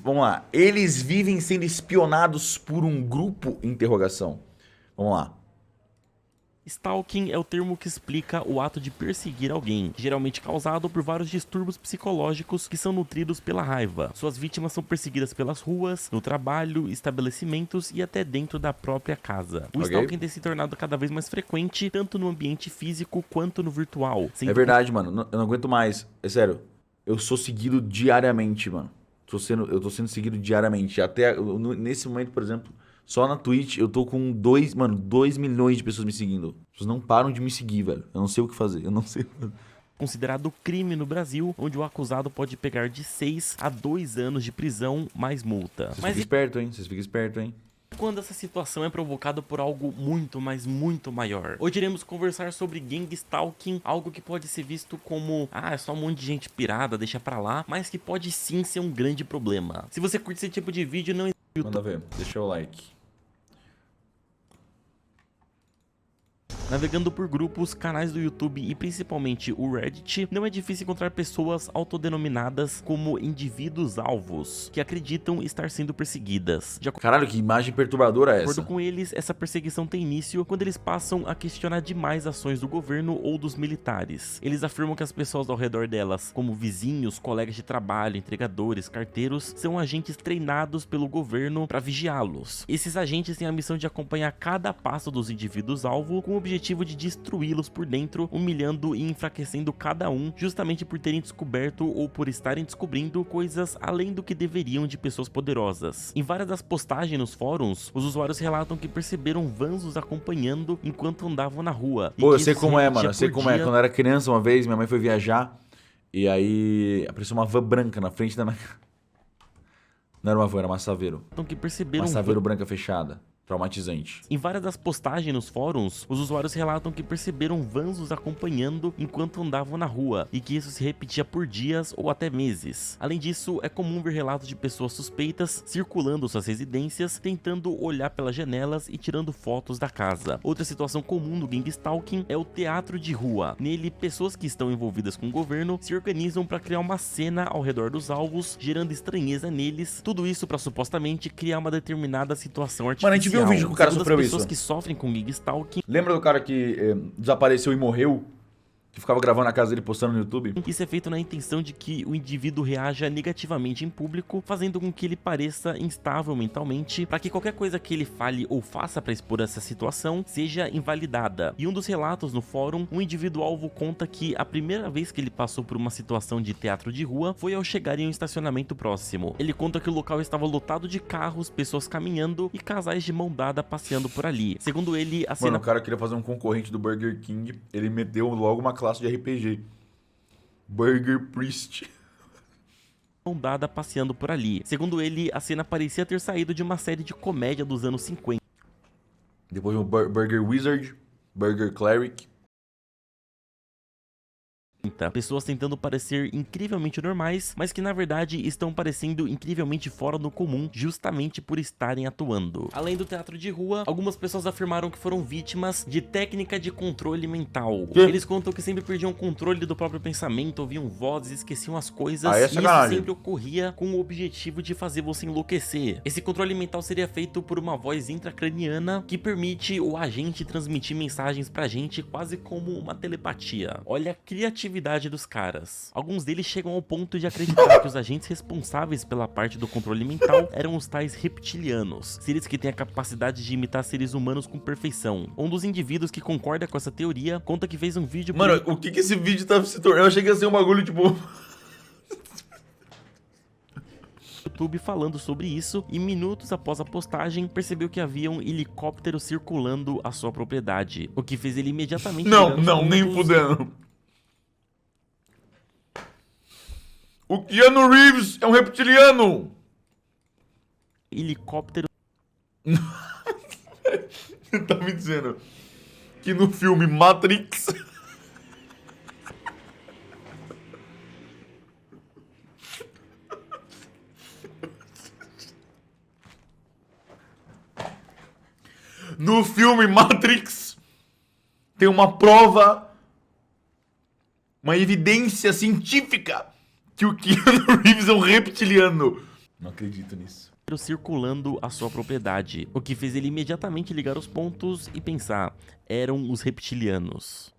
Vamos lá, eles vivem sendo espionados por um grupo? Interrogação. Vamos lá. Stalking é o termo que explica o ato de perseguir alguém, geralmente causado por vários distúrbios psicológicos que são nutridos pela raiva. Suas vítimas são perseguidas pelas ruas, no trabalho, estabelecimentos e até dentro da própria casa. O stalking tem se tornado cada vez mais frequente, tanto no ambiente físico quanto no virtual. É verdade, mano. Eu não aguento mais. É sério. Eu sou seguido diariamente, mano. Eu tô sendo seguido diariamente. Até nesse momento, por exemplo, só na Twitch eu tô com 2 milhões de pessoas me seguindo. As pessoas não param de me seguir, velho. Eu não sei o que fazer. Eu não sei. Considerado crime no Brasil, onde o acusado pode pegar de 6 a 2 anos de prisão mais multa. Vocês ficam espertos, hein? Vocês ficam espertos, hein? Quando essa situação é provocada por algo muito, mas muito maior. Hoje iremos conversar sobre gang stalking, algo que pode ser visto como, é só um monte de gente pirada, deixa pra lá, mas que pode sim ser um grande problema. Se você curte esse tipo de vídeo, não... Manda ver, deixa o like. Navegando por grupos, canais do YouTube e principalmente o Reddit, não é difícil encontrar pessoas autodenominadas como indivíduos alvos, que acreditam estar sendo perseguidas. Caralho, que imagem perturbadora é essa? De acordo com eles, essa perseguição tem início quando eles passam a questionar demais ações do governo ou dos militares. Eles afirmam que as pessoas ao redor delas, como vizinhos, colegas de trabalho, entregadores, carteiros, são agentes treinados pelo governo para vigiá-los. Esses agentes têm a missão de acompanhar cada passo dos indivíduos alvo com o objetivo de destruí-los por dentro, humilhando e enfraquecendo cada um, justamente por terem descoberto ou por estarem descobrindo coisas além do que deveriam de pessoas poderosas. Em várias das postagens nos fóruns, os usuários relatam que perceberam vans os acompanhando enquanto andavam na rua. Pô, eu sei como é, mano, eu sei como é. Quando eu era criança, uma vez, minha mãe foi viajar e aí apareceu uma van branca na frente da minha... Não era uma van, era uma Saveiro. Então que perceberam uma Saveiro branca fechada. Traumatizante. Em várias das postagens nos fóruns, os usuários relatam que perceberam vans os acompanhando enquanto andavam na rua, e que isso se repetia por dias ou até meses. Além disso, é comum ver relatos de pessoas suspeitas circulando suas residências, tentando olhar pelas janelas e tirando fotos da casa. Outra situação comum do gang stalking é o teatro de rua. Nele, pessoas que estão envolvidas com o governo se organizam para criar uma cena ao redor dos alvos, gerando estranheza neles, tudo isso para supostamente criar uma determinada situação artificial. Mano, a gente viu um vídeo que o cara sofreu isso. Pessoas que sofrem com gang stalking. Lembra do cara que desapareceu e morreu? Que ficava gravando a casa dele postando no YouTube? Isso é feito na intenção de que o indivíduo reaja negativamente em público, fazendo com que ele pareça instável mentalmente, para que qualquer coisa que ele fale ou faça para expor essa situação seja invalidada. E um dos relatos no fórum, um indivíduo alvo conta que a primeira vez que ele passou por uma situação de teatro de rua foi ao chegar em um estacionamento próximo. Ele conta que o local estava lotado de carros, pessoas caminhando e casais de mão dada passeando por ali. Segundo ele, a cena... Mano, o cara queria fazer um concorrente do Burger King, ele meteu logo uma classe de RPG. Burger Priest. Dada passeando por ali. Segundo ele, a cena parecia ter saído de uma série de comédia dos anos 50. Depois o Burger Wizard, Burger Cleric. Pessoas tentando parecer incrivelmente normais, mas que na verdade estão parecendo incrivelmente fora do comum, justamente por estarem atuando. Além do teatro de rua, algumas pessoas afirmaram que foram vítimas de técnica de controle mental. Eles contam que sempre perdiam o controle do próprio pensamento, ouviam vozes, esqueciam as coisas, e isso sempre ocorria com o objetivo de fazer você enlouquecer. Esse controle mental seria feito por uma voz intracraniana que permite o agente transmitir mensagens pra gente quase como uma telepatia. Olha a criatividade dos caras. Alguns deles chegam ao ponto de acreditar que os agentes responsáveis pela parte do controle mental eram os tais reptilianos, seres que têm a capacidade de imitar seres humanos com perfeição. Um dos indivíduos que concorda com essa teoria conta que fez um vídeo... Mano, o que esse vídeo tá se tornando? Eu achei que ia ser um bagulho tipo... YouTube falando sobre isso, e minutos após a postagem percebeu que havia um helicóptero circulando a sua propriedade, o que fez ele imediatamente... Não, nem fudendo. O Keanu Reeves é um reptiliano! Helicóptero... Você tá me dizendo que no filme Matrix... No filme Matrix tem uma prova, uma evidência científica que o Keanu Reeves é um reptiliano. Não acredito nisso. Circulando a sua propriedade, o que fez ele imediatamente ligar os pontos e pensar, eram os reptilianos.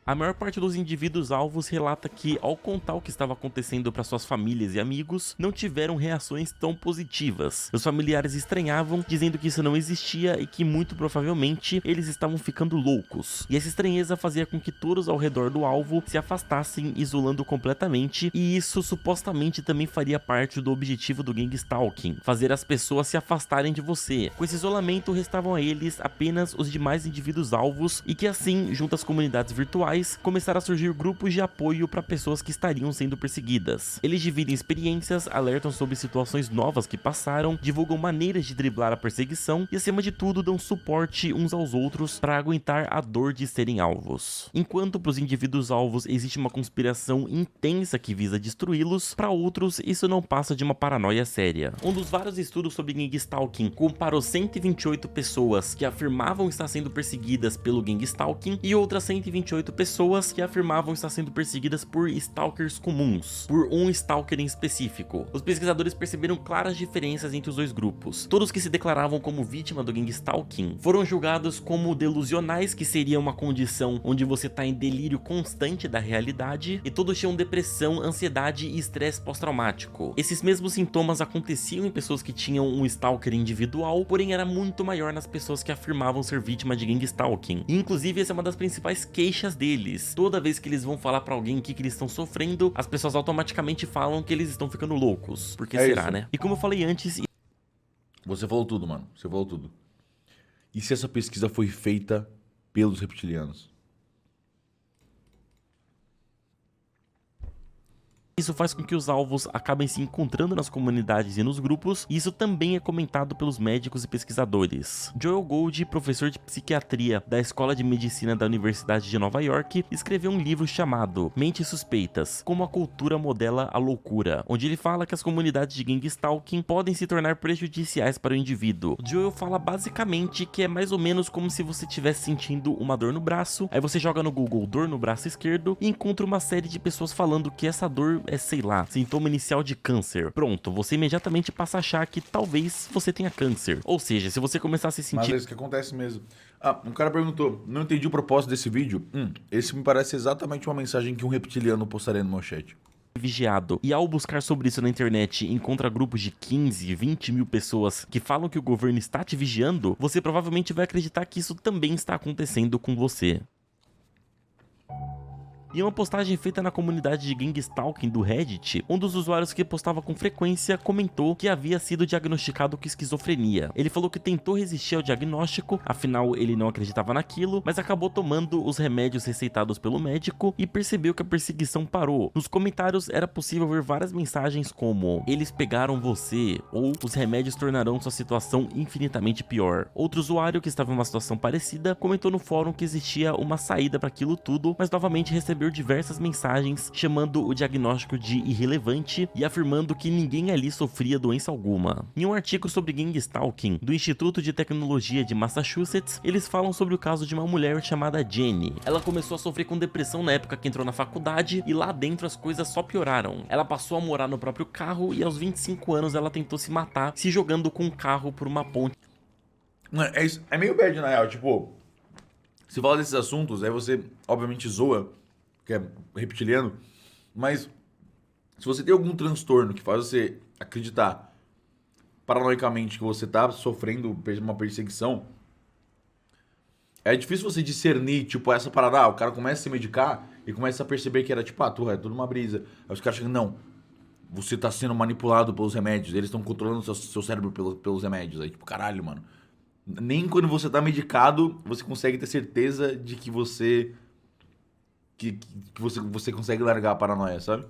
A maior parte dos indivíduos alvos relata que, ao contar o que estava acontecendo para suas famílias e amigos, não tiveram reações tão positivas. Os familiares estranhavam, dizendo que isso não existia e que, muito provavelmente, eles estavam ficando loucos. E essa estranheza fazia com que todos ao redor do alvo se afastassem, isolando completamente, e isso supostamente também faria parte do objetivo do gang stalking, fazer as pessoas se afastarem de você. Com esse isolamento, restavam a eles apenas os demais indivíduos alvos, e que assim, junto às comunidades virtuais, começaram a surgir grupos de apoio para pessoas que estariam sendo perseguidas. Eles dividem experiências, alertam sobre situações novas que passaram, divulgam maneiras de driblar a perseguição e, acima de tudo, dão suporte uns aos outros para aguentar a dor de serem alvos. Enquanto para os indivíduos alvos existe uma conspiração intensa que visa destruí-los, para outros isso não passa de uma paranoia séria. Um dos vários estudos sobre gang stalking comparou 128 pessoas que afirmavam estar sendo perseguidas pelo gang stalking e outras 128 pessoas que afirmavam estar sendo perseguidas por stalkers comuns, por um stalker em específico. Os pesquisadores perceberam claras diferenças entre os dois grupos. Todos que se declaravam como vítima do gang stalking foram julgados como delusionais, que seria uma condição onde você está em delírio constante da realidade, e todos tinham depressão, ansiedade e estresse pós-traumático. Esses mesmos sintomas aconteciam em pessoas que tinham um stalker individual, porém era muito maior nas pessoas que afirmavam ser vítima de gang stalking. E, inclusive, essa é uma das principais queixas deles. Toda vez que eles vão falar pra alguém o que eles estão sofrendo, as pessoas automaticamente falam que eles estão ficando loucos. Por que será, isso, né? E como eu falei antes... Você falou tudo, mano. Você falou tudo. E se essa pesquisa foi feita pelos reptilianos? Isso faz com que os alvos acabem se encontrando nas comunidades e nos grupos, e isso também é comentado pelos médicos e pesquisadores. Joel Gold, professor de psiquiatria da Escola de Medicina da Universidade de Nova York, escreveu um livro chamado Mentes Suspeitas, Como a Cultura Modela a Loucura, onde ele fala que as comunidades de gang stalking podem se tornar prejudiciais para o indivíduo. Joel fala basicamente que é mais ou menos como se você estivesse sentindo uma dor no braço, aí você joga no Google dor no braço esquerdo e encontra uma série de pessoas falando que essa dor é, sei lá, sintoma inicial de câncer. Pronto, você imediatamente passa a achar que talvez você tenha câncer. Ou seja, se você começar a se sentir... Mas é isso que acontece mesmo. Ah, um cara perguntou, não entendi o propósito desse vídeo. Esse me parece exatamente uma mensagem que um reptiliano postaria no meu chat. Vigiado, e ao buscar sobre isso na internet encontra grupos de 15, 20 mil pessoas que falam que o governo está te vigiando, você provavelmente vai acreditar que isso também está acontecendo com você. Em uma postagem feita na comunidade de gang stalking do Reddit, um dos usuários que postava com frequência comentou que havia sido diagnosticado com esquizofrenia. Ele falou que tentou resistir ao diagnóstico, afinal ele não acreditava naquilo, mas acabou tomando os remédios receitados pelo médico e percebeu que a perseguição parou. Nos comentários era possível ver várias mensagens como "eles pegaram você" ou "os remédios tornarão sua situação infinitamente pior". Outro usuário que estava em uma situação parecida comentou no fórum que existia uma saída para aquilo tudo, mas novamente recebeu diversas mensagens chamando o diagnóstico de irrelevante e afirmando que ninguém ali sofria doença alguma. Em um artigo sobre gang stalking do Instituto de Tecnologia de Massachusetts, eles falam sobre o caso de uma mulher chamada Jenny. Ela começou a sofrer com depressão na época que entrou na faculdade e lá dentro as coisas só pioraram. Ela passou a morar no próprio carro e aos 25 anos ela tentou se matar, se jogando com um carro por uma ponte. É meio bad, na real. Tipo, se fala desses assuntos, aí você, obviamente, zoa, que é reptiliano, mas se você tem algum transtorno que faz você acreditar paranoicamente que você tá sofrendo uma perseguição, é difícil você discernir, tipo, essa parada, o cara começa a se medicar e começa a perceber que era, tipo, é tudo uma brisa. Aí os caras chegam, não, você tá sendo manipulado pelos remédios, eles estão controlando seu cérebro pelos remédios. Aí, tipo, caralho, mano. Nem quando você tá medicado, você consegue ter certeza de que você... Que você consegue largar a paranoia, sabe?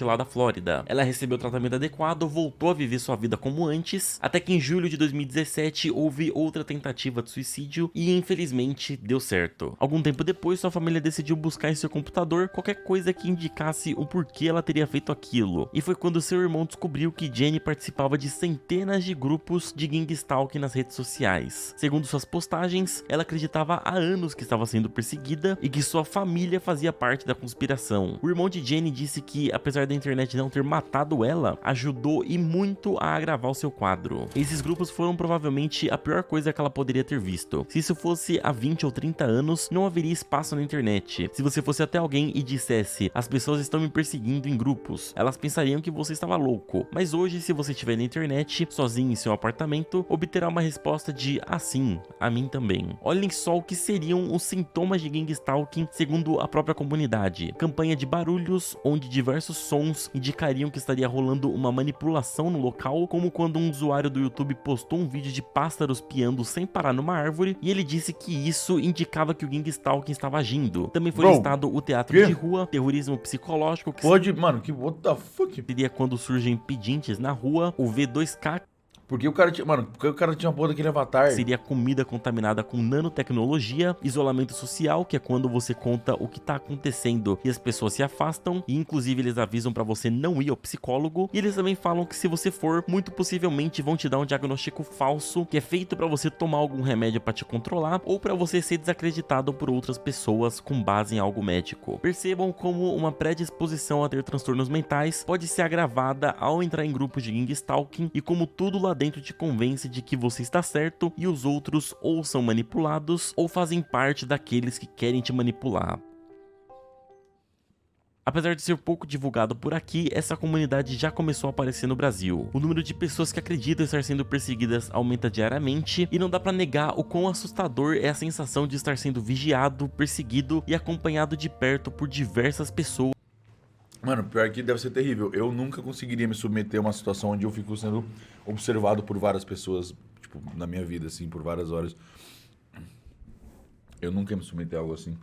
Lá da Flórida. Ela recebeu o tratamento adequado, voltou a viver sua vida como antes, até que em julho de 2017 houve outra tentativa de suicídio e infelizmente deu certo. Algum tempo depois, sua família decidiu buscar em seu computador qualquer coisa que indicasse o porquê ela teria feito aquilo. E foi quando seu irmão descobriu que Jenny participava de centenas de grupos de gang stalking nas redes sociais. Segundo suas postagens, ela acreditava há anos que estava sendo perseguida e que sua família fazia parte da conspiração. O irmão de Jenny disse que, apesar apesar da internet não ter matado ela, ajudou e muito a agravar o seu quadro. Esses grupos foram provavelmente a pior coisa que ela poderia ter visto. Se isso fosse há 20 ou 30 anos, não haveria espaço na internet. Se você fosse até alguém e dissesse, as pessoas estão me perseguindo em grupos, elas pensariam que você estava louco. Mas hoje, se você estiver na internet, sozinho em seu apartamento, obterá uma resposta de assim, a mim também. Olhem só o que seriam os sintomas de gang stalking segundo a própria comunidade. Campanha de barulhos, onde diversos sons indicariam que estaria rolando uma manipulação no local, como quando um usuário do YouTube postou um vídeo de pássaros piando sem parar numa árvore, e ele disse que isso indicava que o gang stalking estava agindo. Também foi listado o teatro de rua, terrorismo psicológico, que Mano, que what the fuck? seria quando surgem pedintes na rua, o V2K, Porque o cara tinha, mano, porque o cara tinha uma porra daquele avatar. seria comida contaminada com nanotecnologia, isolamento social, que é quando você conta o que tá acontecendo e as pessoas se afastam, e inclusive eles avisam pra você não ir ao psicólogo, e eles também falam que se você for, muito possivelmente vão te dar um diagnóstico falso, que é feito pra você tomar algum remédio pra te controlar, ou pra você ser desacreditado por outras pessoas com base em algo médico. Percebam como uma predisposição a ter transtornos mentais pode ser agravada ao entrar em grupos de gang stalking, e como tudo lá dentro te convence de que você está certo e os outros ou são manipulados ou fazem parte daqueles que querem te manipular. Apesar de ser pouco divulgado por aqui, essa comunidade já começou a aparecer no Brasil. O número de pessoas que acreditam estar sendo perseguidas aumenta diariamente, e não dá pra negar o quão assustador é a sensação de estar sendo vigiado, perseguido e acompanhado de perto por diversas pessoas. Mano, pior que deve ser terrível. Eu nunca conseguiria me submeter a uma situação onde eu fico sendo observado por várias pessoas, tipo, na minha vida, assim, por várias horas. Eu nunca ia me submeter a algo assim.